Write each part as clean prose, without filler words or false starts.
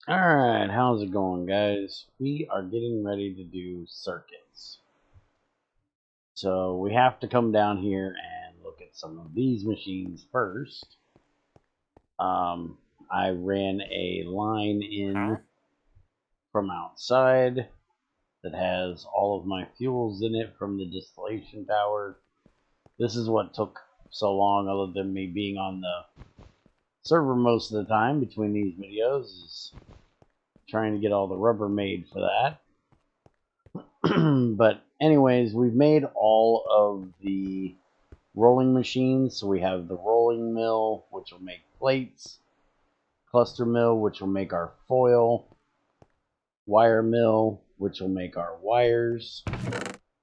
Alright, how's it going, guys? We are getting ready to do circuits. So we have to come down here and look at some of these machines first. I ran a line in from outside that has all of my fuels in it from the distillation tower. This is what took so long, other than me being on the server most of the time between these videos, is trying to get all the rubber made for that. But anyways, we've made all of the rolling machines. So we have the rolling mill, which will make plates, cluster mill, which will make our foil, wire mill, which will make our wires,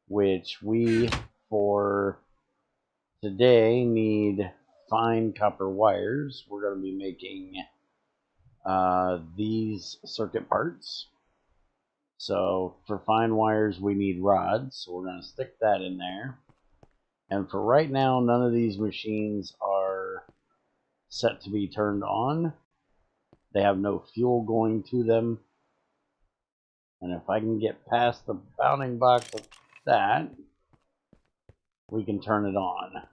which we, for today, need fine copper wires. We're going to be making these circuit parts. So for fine wires, we need rods. So we're going to stick that in there. And for right now, none of these machines are set to be turned on. They have no fuel going to them. And if I can get past the bounding box of that, we can turn it on.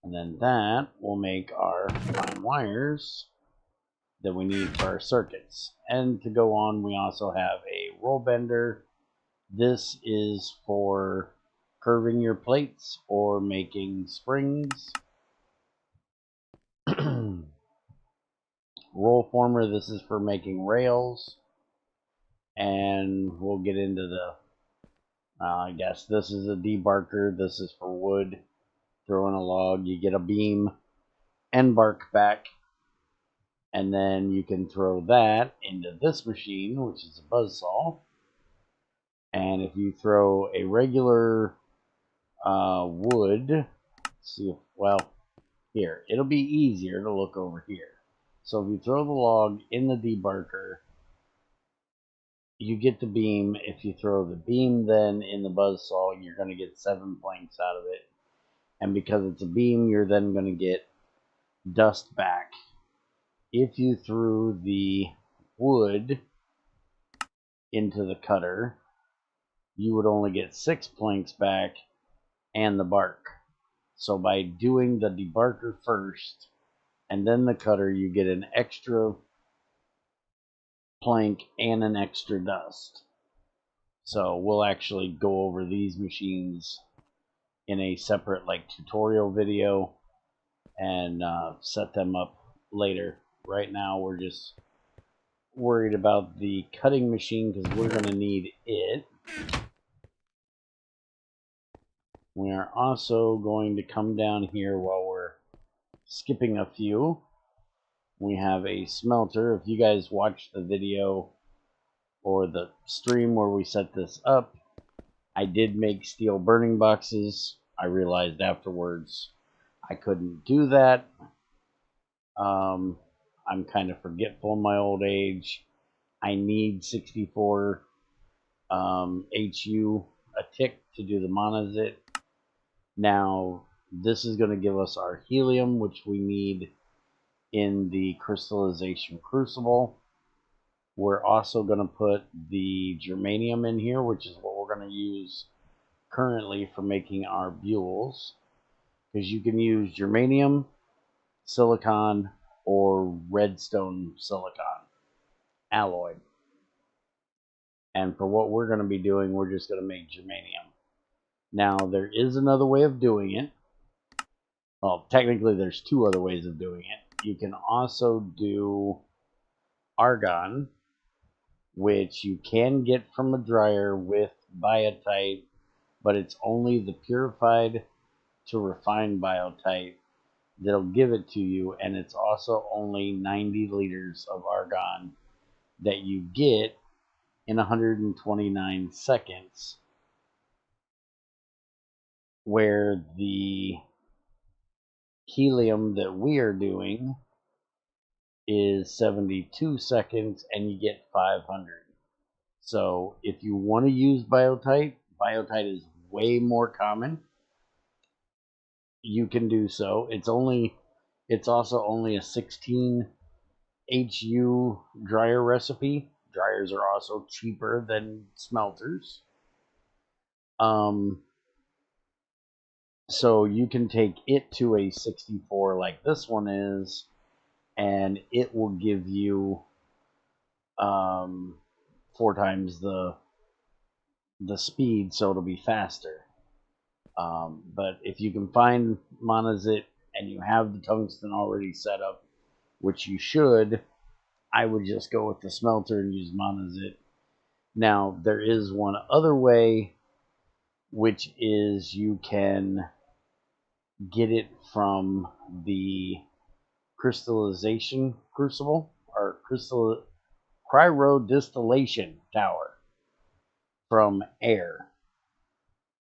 And then that will make our fine wires that we need for our circuits. And to go on, we also have a roll bender. This is for curving your plates or making springs. Roll former, this is for making rails. And we'll get into the, I guess this is a debarker. This is for wood. Throw in a log, you get a beam and bark back. And then you can throw that into this machine, which is a buzzsaw. And if you throw a regular wood, see if, well, here, it'll be easier to look over here. So if you throw the log in the debarker, you get the beam. If you throw the beam then in the buzzsaw, you're going to get 7 planks out of it. And because it's a beam, you're then going to get dust back. If you threw the wood into the cutter, you would only get 6 planks back and the bark. So by doing the debarker first and then the cutter, you get an extra plank and an extra dust. So we'll actually go over these machines in a separate tutorial video and set them up later. Right now we're just worried about the cutting machine because we're going to need it. We are also going to come down here while we're skipping a few. We have a smelter. If you guys watched the video or the stream where we set this up, I did make steel burning boxes. I realized afterwards I couldn't do that. I'm kind of forgetful in my old age. I need 64 HU a tick to do the monazit. Now, this is going to give us our helium, which we need in the crystallization crucible. We're also going to put the germanium in here, which is what we're going to use currently for making our buells. Because you can use germanium, silicon, or redstone silicon alloy. And for what we're going to be doing, we're just going to make germanium. Now, there is another way of doing it. Well, technically, there's 2 other ways of doing it. You can also do argon, which you can get from a dryer with biotite, but it's only the purified to refined biotite that'll give it to you, and it's also only 90 liters of argon that you get in 129 seconds, where the helium that we are doing is 72 seconds and you get 500. So if you want to use biotite, biotite is way more common. You can do so. It's also only a 16 HU dryer recipe. Dryers are also cheaper than smelters. So you can take it to a 64 like this one is, and it will give you 4 times the speed, so it'll be faster. But if you can find monazite and you have the tungsten already set up, which you should, I would just go with the smelter and use monazite. Now, there is one other way, which is you can get it from the crystallization crucible, or cryodistillation tower from air.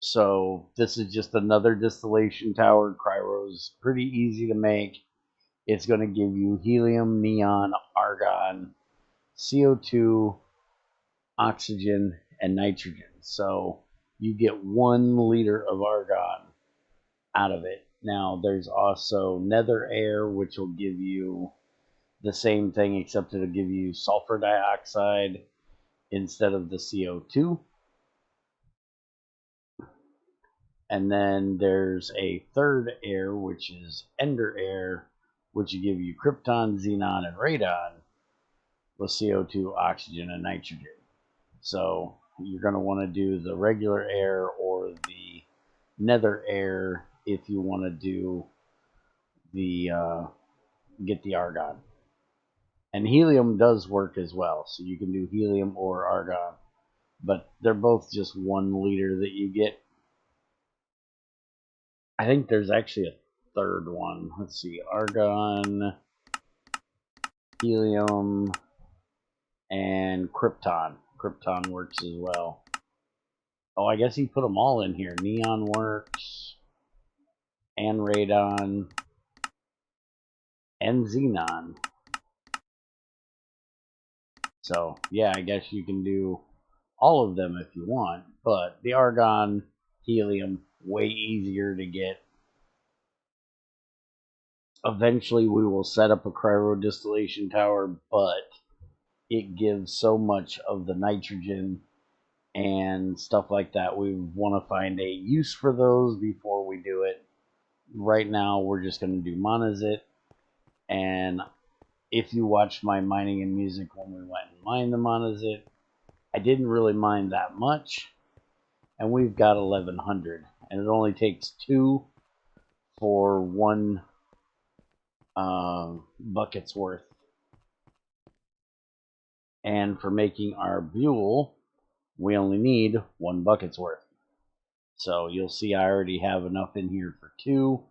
So this is just another distillation tower. Cryo is pretty easy to make. It's going to give you helium, neon, argon, CO2, oxygen, and nitrogen. So you get 1 liter of argon out of it. Now there's also nether air, which will give you the same thing, except it'll give you sulfur dioxide instead of the CO2. And then there's a third air, which is ender air, which will give you krypton, xenon, and radon with CO2, oxygen, and nitrogen. So you're going to want to do the regular air or the nether air if you want to do the get the argon. And helium does work as well, so you can do helium or argon, but they're both just 1 liter that you get. I think there's actually a third one. Let's see, argon, helium, and krypton. Krypton works as well. Oh, I guess he put them all in here. Neon works, and radon, and xenon. So, yeah, I guess you can do all of them if you want, but the argon, helium, way easier to get. Eventually, we will set up a cryodistillation tower, but it gives so much of the nitrogen and stuff like that. We want to find a use for those before we do it. Right now, we're just going to do monazite. And if you watched my mining and music when we went and mined the monazite, I didn't really mine that much. And we've got 1100. And it only takes 2 for 1 bucket's worth. And for making our buell, we only need 1 bucket's worth. So you'll see I already have enough in here for 2.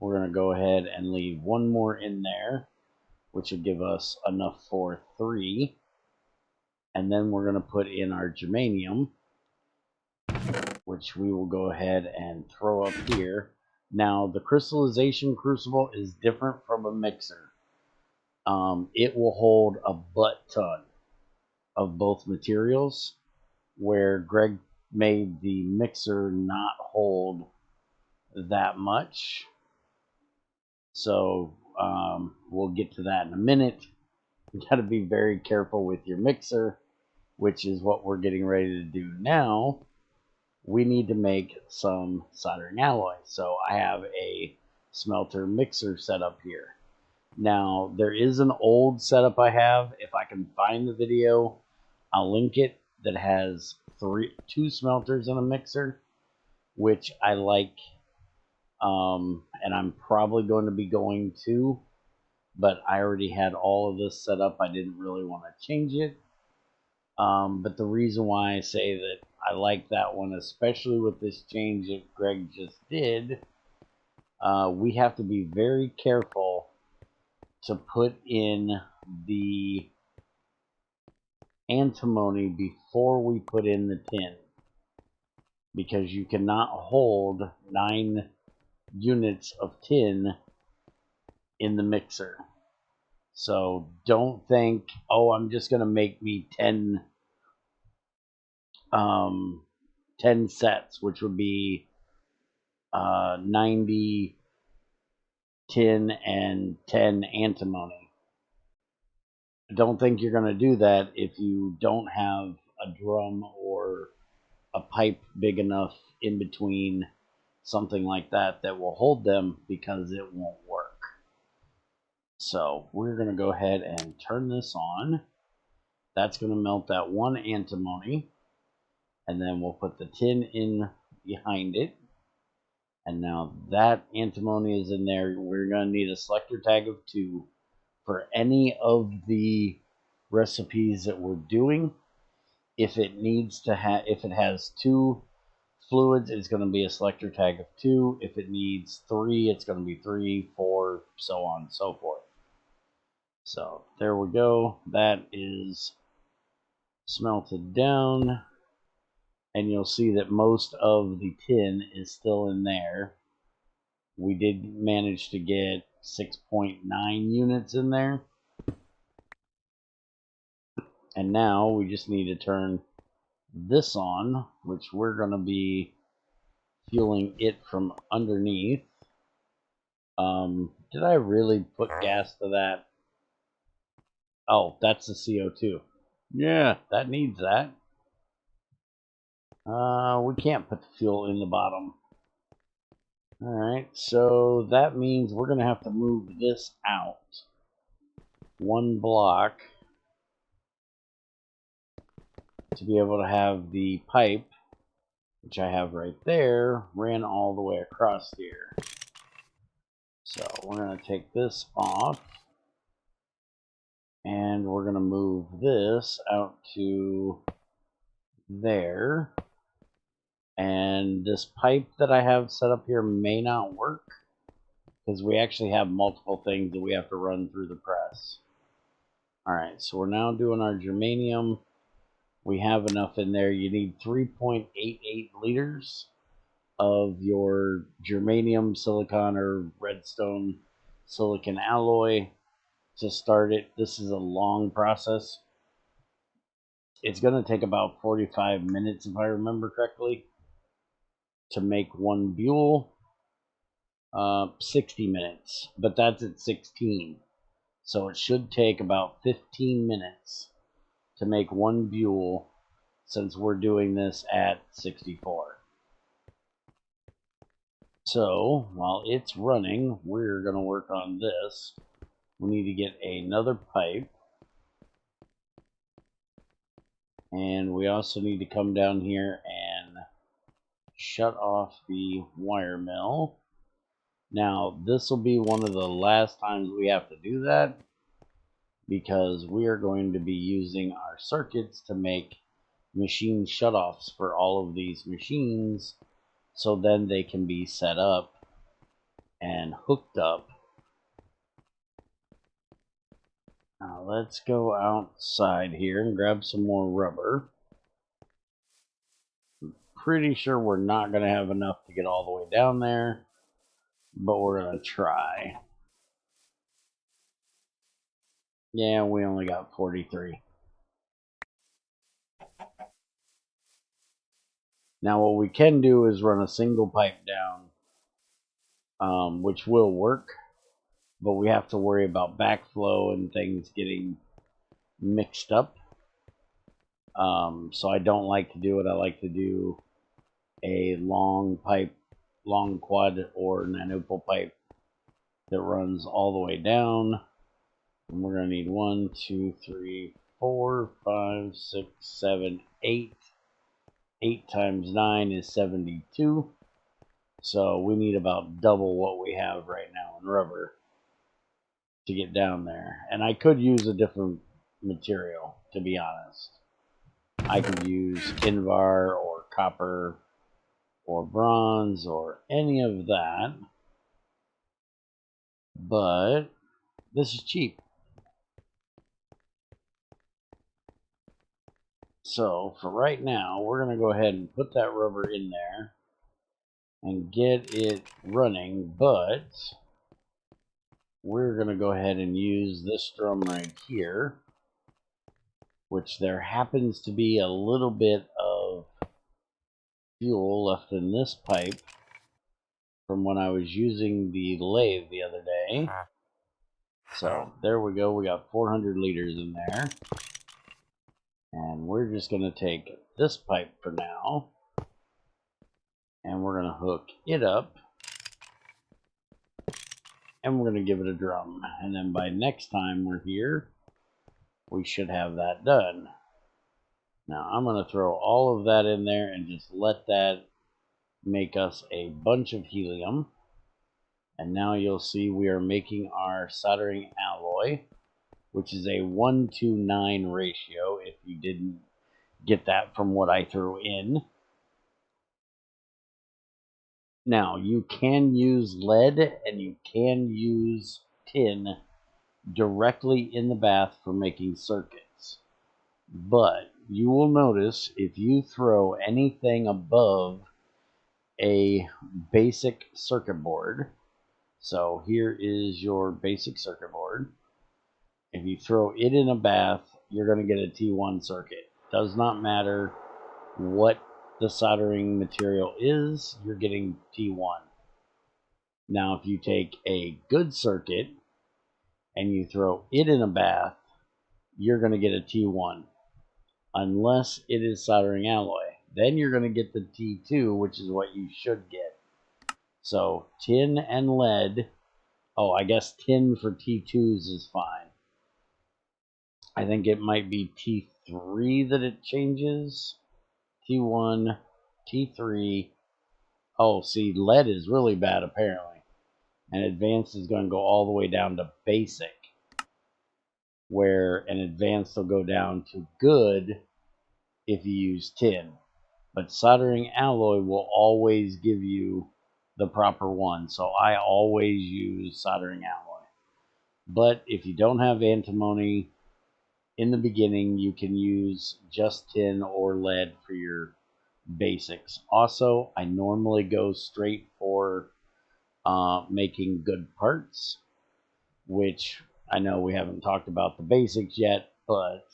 We're going to go ahead and leave 1 more in there, which will give us enough for 3. And then we're going to put in our germanium, which we will go ahead and throw up here. Now, the crystallization crucible is different from a mixer. It will hold a butt-ton of both materials, where Greg made the mixer not hold that much. So we'll get to that in a minute. You got to be very careful with your mixer, which is what we're getting ready to do now. We need to make some soldering alloy. So I have a smelter mixer set up here. Now, there is an old setup I have. If I can find the video, I'll link it, that has 2 smelters and a mixer, which I like. And I'm probably going to be going to, but I already had all of this set up. I didn't really want to change it. But the reason why I say that I like that one, especially with this change that Greg just did, we have to be very careful to put in the antimony before we put in the tin, because you cannot hold 9 units of tin in the mixer. So don't think, oh, I'm just going to make me 10 sets, which would be 90 tin and 10 antimony. don't think you're going to do that if you don't have a drum or a pipe big enough in between something like that that will hold them, because it won't work. So we're going to go ahead and turn this on. That's going to melt that one antimony, and then we'll put the tin in behind it. And now that antimony is in there. We're going to need a selector tag of 2 for any of the recipes that we're doing. If it needs to if it has 2 fluids, it's going to be a selector tag of 2. If it needs 3, it's going to be 3, 4, so on and so forth. So there we go. That is smelted down, and you'll see that most of the tin is still in there. We did manage to get 6.9 units in there. And now we just need to turn this on, which we're going to be fueling it from underneath. Did I really put gas to that? Oh, that's the CO2. Yeah, that needs that. We can't put the fuel in the bottom. Alright, so that means we're going to have to move this out 1 block to be able to have the pipe, which I have right there, ran all the way across here. So we're going to take this off, and we're going to move this out to there. And this pipe that I have set up here may not work, because we actually have multiple things that we have to run through the press. Alright, so we're now doing our germanium. We have enough in there. You need 3.88 liters of your germanium, silicon, or redstone silicon alloy to start it. This is a long process. It's going to take about 45 minutes, if I remember correctly, to make 1 buell. 60 minutes, but that's at 16. So it should take about 15 minutes to make 1 buell, since we're doing this at 64. So while it's running, we're going to work on this. We need to get another pipe, and we also need to come down here and shut off the wire mill. Now this will be one of the last times we have to do that, because we are going to be using our circuits to make machine shutoffs for all of these machines, so then they can be set up and hooked up. Now let's go outside here and grab some more rubber. Pretty sure we're not going to have enough to get all the way down there, but we're going to try. Yeah, we only got 43. Now what we can do is run a single pipe down, which will work, but we have to worry about backflow and things getting mixed up. So I don't like to do it. I like to do a long pipe, long quad or nanopole pipe that runs all the way down. And we're going to need 1, 2, 3, 4, 5, 6, 7, 8. 8 times 9 is 72. So we need about double what we have right now in rubber to get down there. And I could use a different material, to be honest. I could use Invar or copper or bronze or any of that. But this is cheap. So for right now, we're going to go ahead and put that rubber in there and get it running, but we're going to go ahead and use this drum right here, which there happens to be a little bit of fuel left in this pipe from when I was using the lathe the other day. So there we go. We got 400 liters in there. And we're just going to take this pipe for now. And we're going to hook it up. And we're going to give it a drum. And then by next time we're here, we should have that done. Now I'm going to throw all of that in there and just let that make us a bunch of helium. And now you'll see we are making our soldering alloy, which is a 1:9 ratio, if you didn't get that from what I threw in. Now, you can use lead and you can use tin directly in the bath for making circuits. But you will notice if you throw anything above a basic circuit board, so here is your basic circuit board. If you throw it in a bath, you're going to get a T1 circuit. Does not matter what the soldering material is, you're getting T1. Now, if you take a good circuit and you throw it in a bath, you're going to get a T1, unless it is soldering alloy. Then you're going to get the T2, which is what you should get. So tin and lead, oh, I guess tin for T2s is fine. I think it might be T3 that it changes. T1, T3. Oh, see, lead is really bad apparently. And advanced is going to go all the way down to basic, where an advanced will go down to good if you use tin. But soldering alloy will always give you the proper one, so I always use soldering alloy. But if you don't have antimony in the beginning, you can use just tin or lead for your basics. Also, I normally go straight for making good parts, which I know we haven't talked about the basics yet, but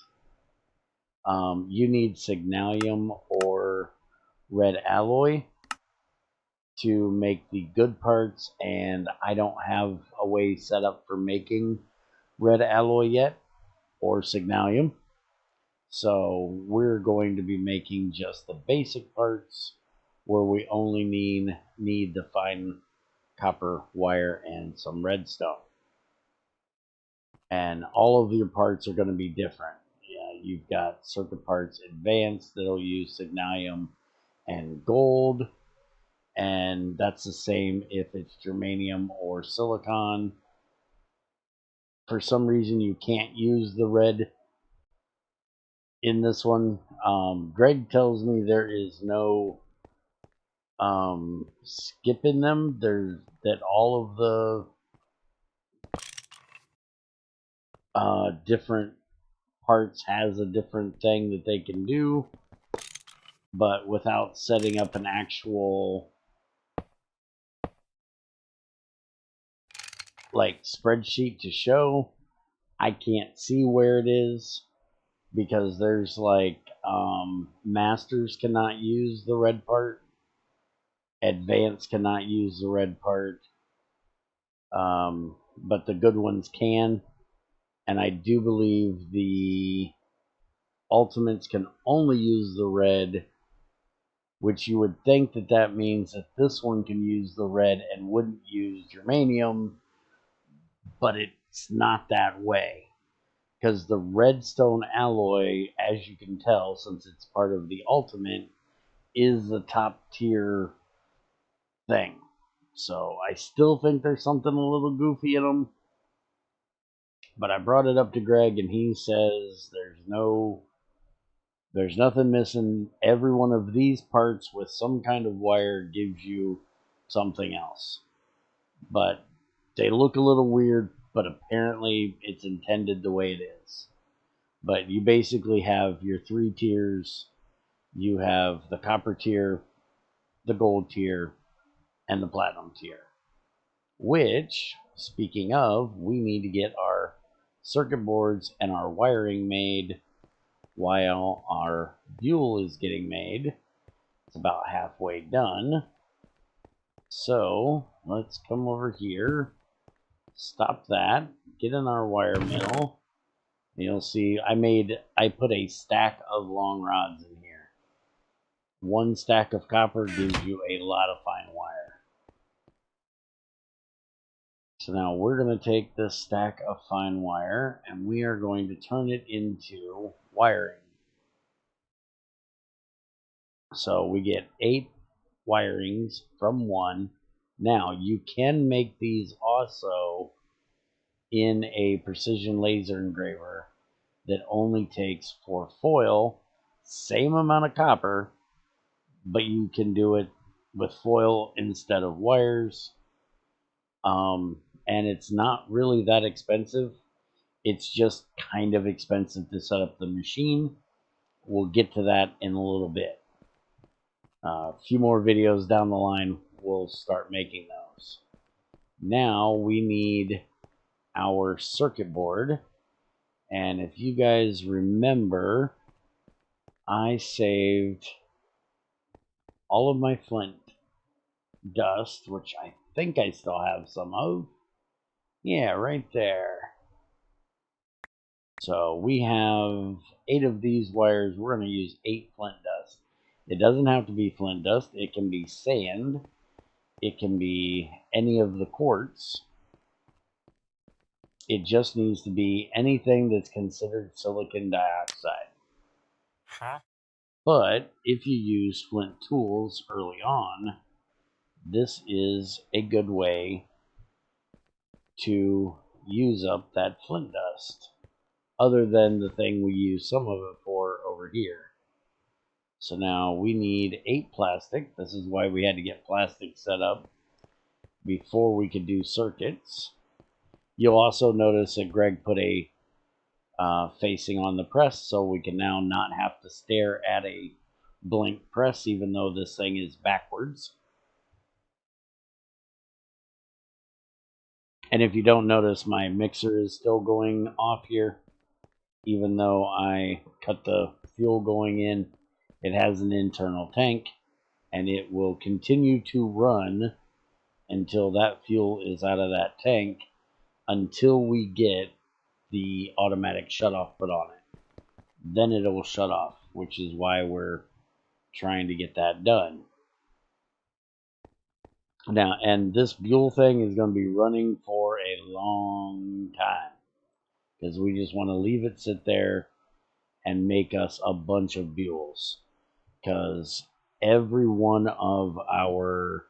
you need signalium or red alloy to make the good parts, and I don't have a way set up for making red alloy yet or signalium, so we're going to be making just the basic parts where we only need the fine copper wire and some redstone. And all of your parts are going to be different. Yeah, you've got circuit parts advanced that'll use signalium and gold, and that's the same if it's germanium or silicon. For some reason you can't use the red in this one. Greg tells me there is no skipping them. That all of the different parts has a different thing that they can do, but without setting up an actual like spreadsheet to show, I can't see where it is, because there's like masters cannot use the red part, advanced cannot use the red part, but the good ones can. And I do believe the ultimates can only use the red, which you would think that that means that this one can use the red and wouldn't use germanium, but it's not that way, because the redstone alloy, as you can tell since it's part of the ultimate, is the top tier thing. So I still think there's something a little goofy in them, but I brought it up to Greg and he says there's nothing missing. Every one of these parts with some kind of wire gives you something else. But they look a little weird, but apparently it's intended the way it is. But you basically have your three tiers. You have the copper tier, the gold tier, and the platinum tier. Which, speaking of, we need to get our circuit boards and our wiring made while our fuel is getting made. It's about halfway done. So let's come over here, stop that, get in our wire mill. You'll see I put a stack of long rods in here. One stack of copper gives you a lot of fine wire. So now we're going to take this stack of fine wire and we are going to turn it into wiring. So we get 8 wirings from 1. Now you can make these also in a precision laser engraver that only takes for foil, same amount of copper, but you can do it with foil instead of wires. And it's not really that expensive. It's just kind of expensive to set up the machine. We'll get to that in a little bit. A few more videos down the line, we'll start making those. Now we need our circuit board. And if you guys remember, I saved all of my flint dust, which I think I still have some of. Yeah, right there. So we have 8 of these wires. We're going to use 8 flint dust. It doesn't have to be flint dust. It can be sand. It can be any of the quartz. It just needs to be anything that's considered silicon dioxide. But if you use flint tools early on, this is a good way to use up that flint dust, other than the thing we use some of it for over here. So now we need 8 plastic. This is why we had to get plastic set up before we could do circuits. You'll also notice that Greg put a facing on the press, so we can now not have to stare at a blank press, even though this thing is backwards. And if you don't notice, my mixer is still going off here. Even though I cut the fuel going in, it has an internal tank, and it will continue to run until that fuel is out of that tank, until we get the automatic shutoff put on it. Then it will shut off, which is why we're trying to get that done. Now, and this Buell thing is going to be running for a long time, because we just want to leave it sit there and make us a bunch of Buells, because every one of our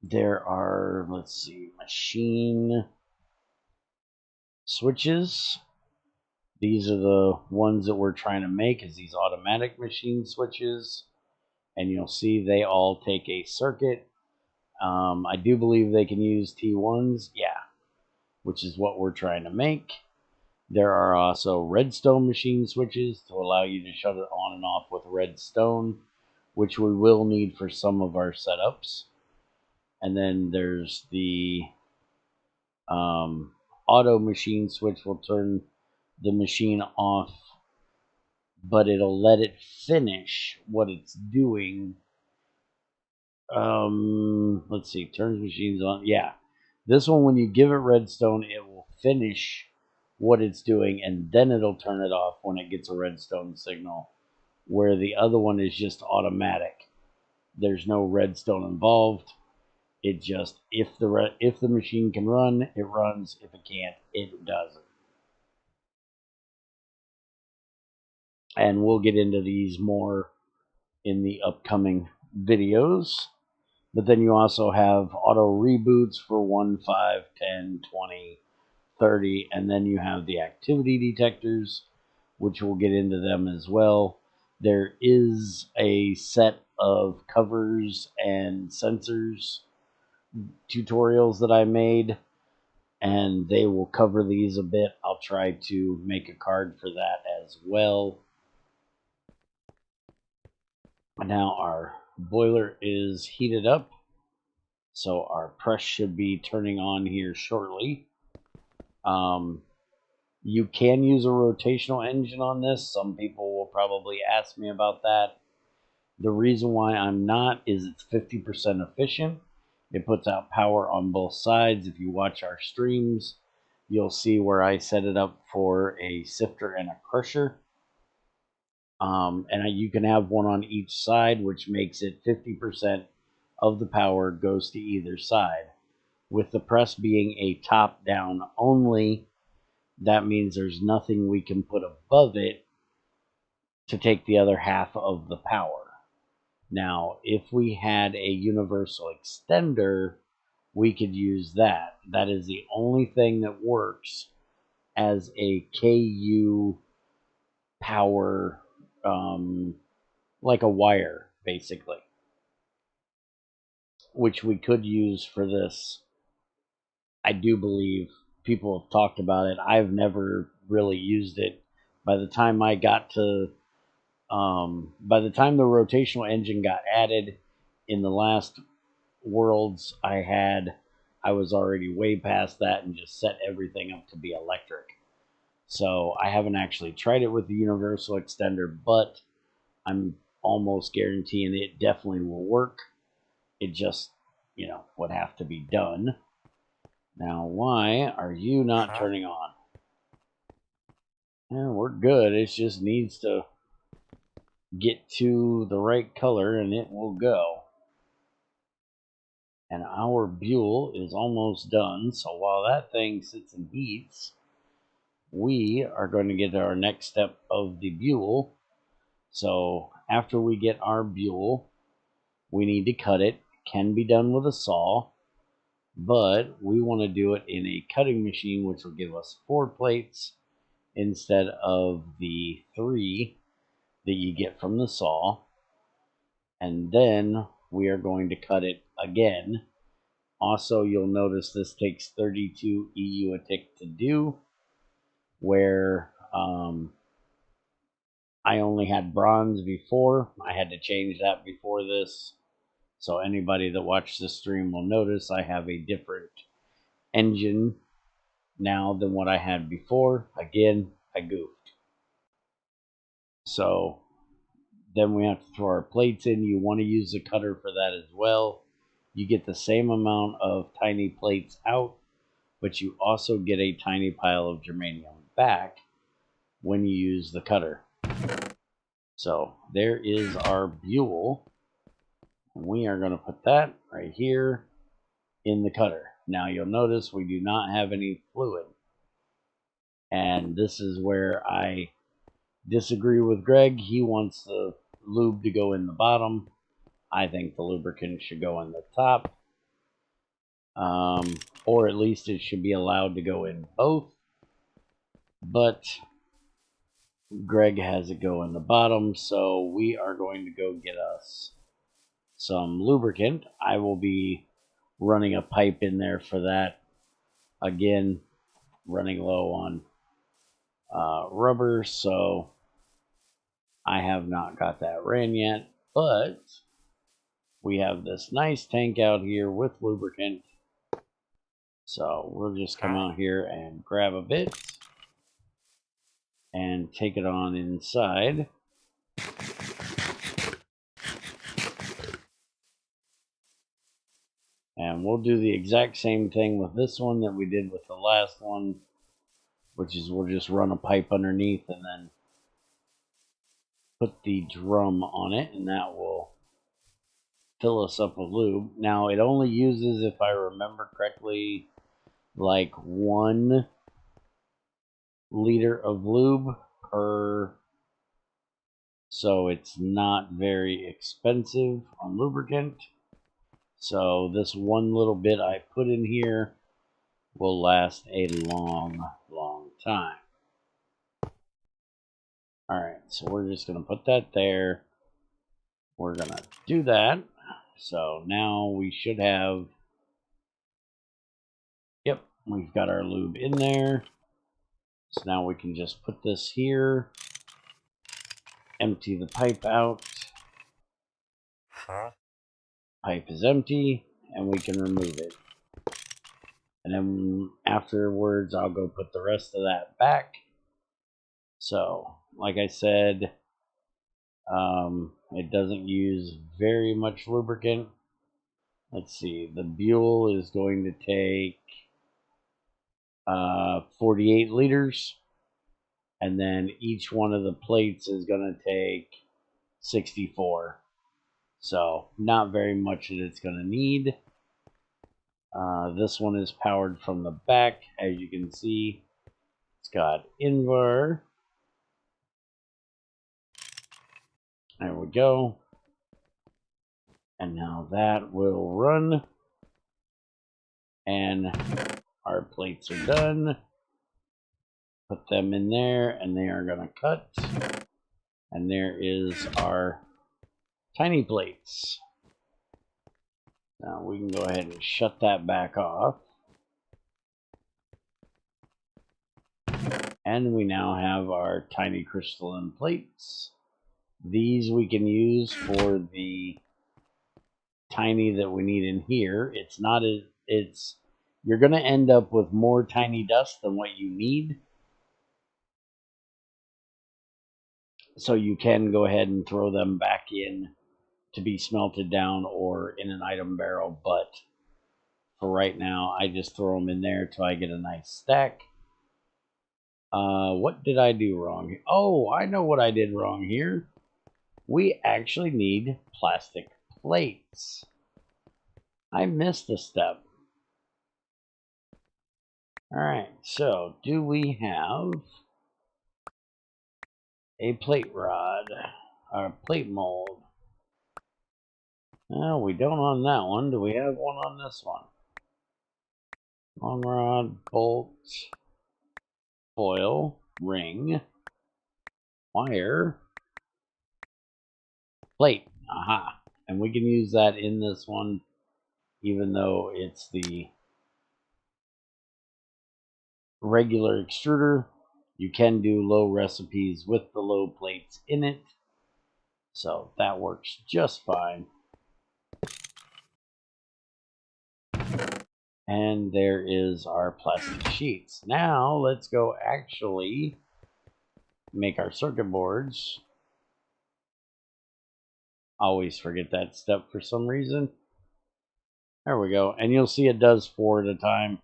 there are, let's see, machine switches. These are the ones that we're trying to make, is these automatic machine switches, and you'll see they all take a circuit. I do believe they can use T1s, yeah, which is what we're trying to make. There are also redstone machine switches to allow you to shut it on and off with redstone, which we will need for some of our setups. And then there's the auto machine switch will turn the machine off, but it'll let it finish what it's doing. Let's see, turns machines on. Yeah, this one, when you give it redstone, it will finish what it's doing, and then it'll turn it off when it gets a redstone signal, where the other one is just automatic. There's no redstone involved. It just, if the machine can run, it runs. If it can't, it doesn't. And we'll get into these more in the upcoming videos. But then you also have auto reboots for 1, 5, 10, 20, 30, and then you have the activity detectors, which we'll get into them as well. There is a set of covers and sensors tutorials that I made, and they will cover these a bit. I'll try to make a card for that as well. Now our boiler is heated up, so our press should be turning on here shortly. You can use a rotational engine on this. Some people will probably ask me about that. The reason why I'm not is it's 50% efficient. It puts out power on both sides. If you watch our streams, you'll see where I set it up for a sifter and a crusher. And you can have one on each side, which makes it 50% of the power goes to either side. With the press being a top-down only, that means there's nothing we can put above it to take the other half of the power. Now, if we had a universal extender, we could use that. That is the only thing that works as a KU power, like a wire, basically, which we could use for this. I do believe people have talked about it. I've never really used it. By the time I got to, by the time the rotational engine got added in the last worlds I was already way past that and just set everything up to be electric. So I haven't actually tried it with the universal extender, but I'm almost guaranteeing it definitely will work. It just, would have to be done. Now, why are you not turning on? Yeah, we're good. It just needs to get to the right color and it will go. And our Buell is almost done. So while that thing sits and heats, we are going to get to our next step of the Buell. So after we get our Buell, we need to cut it. Can be done with a saw, but we want to do it in a cutting machine, which will give us 4 plates instead of the 3 that you get from the saw. And then we are going to cut it again. Also, you'll notice this takes 32 EU a tick to do, where I only had bronze before. I had to change that before this. So anybody that watched the stream will notice I have a different engine now than what I had before. Again, I goofed. So then we have to throw our plates in. You want to use the cutter for that as well. You get the same amount of tiny plates out, but you also get a tiny pile of germanium back when you use the cutter. So there is our Buell. We are going to put that right here in the cutter. Now you'll notice we do not have any fluid. And this is where I disagree with Greg. He wants the lube to go in the bottom. I think the lubricant should go in the top. Or at least it should be allowed to go in both. But Greg has it go in the bottom, so we are going to go get us some lubricant. I will be running a pipe in there for that. Again, running low on rubber, so I have not got that ran yet, but we have this nice tank out here with lubricant. So we'll just come out here and grab a bit and take it on inside. And we'll do the exact same thing with this one that we did with the last one, which is we'll just run a pipe underneath and then put the drum on it, and that will fill us up with lube. Now, it only uses, if I remember correctly, like 1 liter of lube per, so it's not very expensive on lubricant. So this one little bit I put in here will last a long time. Alright, so we're just going to put that there. We're going to do that. So now we should have, yep, we've got our lube in there. So now we can just put this here, empty the pipe out. Pipe is empty, and we can remove it. And then afterwards, I'll go put the rest of that back. So, like I said, it doesn't use very much lubricant. Let's see, the Buell is going to take 48 liters, and then each one of the plates is going to take 64. So not very much that it's going to need. This one is powered from the back. As you can see, it's got inverter. There we go. And now that will run. And our plates are done. Put them in there, and they are going to cut. And there is our tiny plates. Now we can go ahead and shut that back off. And we now have our tiny crystalline plates. These we can use for the tiny that we need in here. It's not as, you're going to end up with more tiny dust than what you need. So you can go ahead and throw them back in to be smelted down or in an item barrel, but for right now I just throw them in there till I get a nice stack. What did I do wrong? Oh, I know what I did wrong here. We actually need plastic plates. I missed a step. Alright, so do we have a plate rod or a plate mold? No, we don't on that one. Do we have one on this one? Long rod, bolt, foil, ring, wire, plate. Aha. And we can use that in this one, even though it's the regular extruder. You can do low recipes with the low plates in it. So that works just fine. And there is our plastic sheets. Now let's go actually make our circuit boards. Always forget that step for some reason. There we go. And you'll see it does 4 at a time.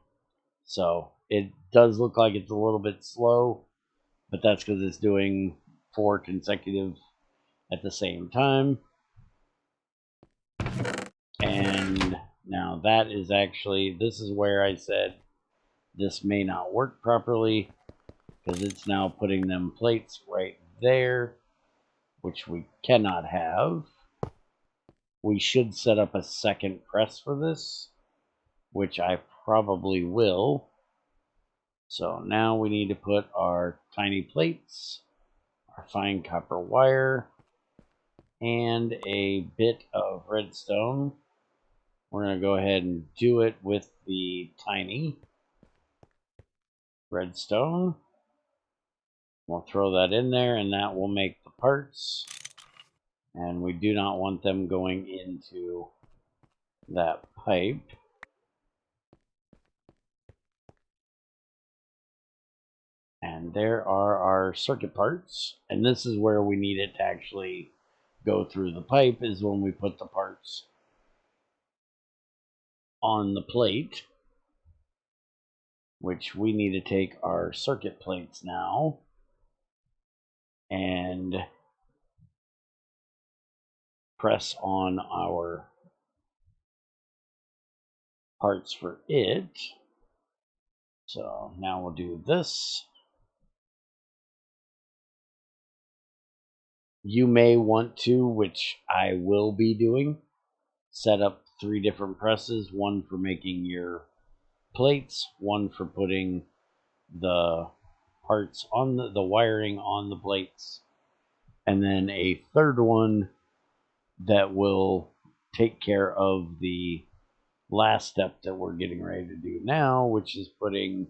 So it does look like it's a little bit slow, but that's because it's doing 4 consecutive at the same time. And now that is actually, this is where I said this may not work properly, because it's now putting them plates right there, which we cannot have. We should set up a second press for this, which I probably will. So now we need to put our tiny plates, our fine copper wire, and a bit of redstone. We're going to go ahead and do it with the tiny redstone. We'll throw that in there, and that will make the parts. And we do not want them going into that pipe. And there are our circuit parts. And this is where we need it to actually go through the pipe, is when we put the parts on the plate, which we need to take our circuit plates now and press on our parts for it. So now we'll do this. You may want to, which I will be doing, set up 3 different presses, one for making your plates, one for putting the parts on the wiring on the plates, and then a third one that will take care of the last step that we're getting ready to do now, which is putting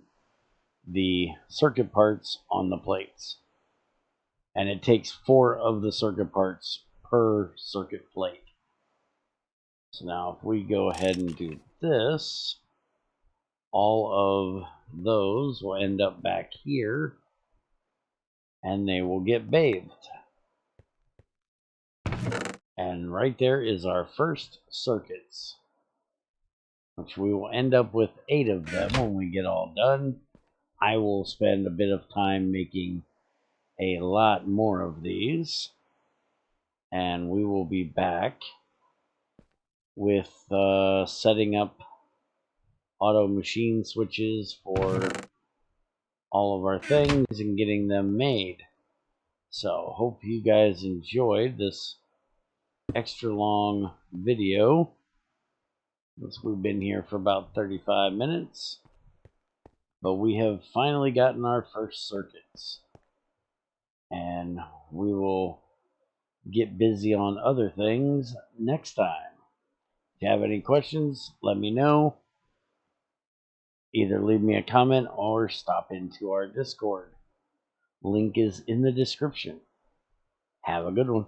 the circuit parts on the plates. And it takes 4 of the circuit parts per circuit plate. So now if we go ahead and do this, all of those will end up back here, and they will get bathed. And right there is our first circuits. which we will end up with 8 of them when we get all done. I will spend a bit of time making a lot more of these, and we will be back with setting up auto machine switches for all of our things and getting them made. So hope you guys enjoyed this extra long video. We've been here for about 35 minutes, but we have finally gotten our first circuits, and we will get busy on other things next time. If you have any questions, let me know. Either leave me a comment or stop into our Discord. Link is in the description. Have a good one.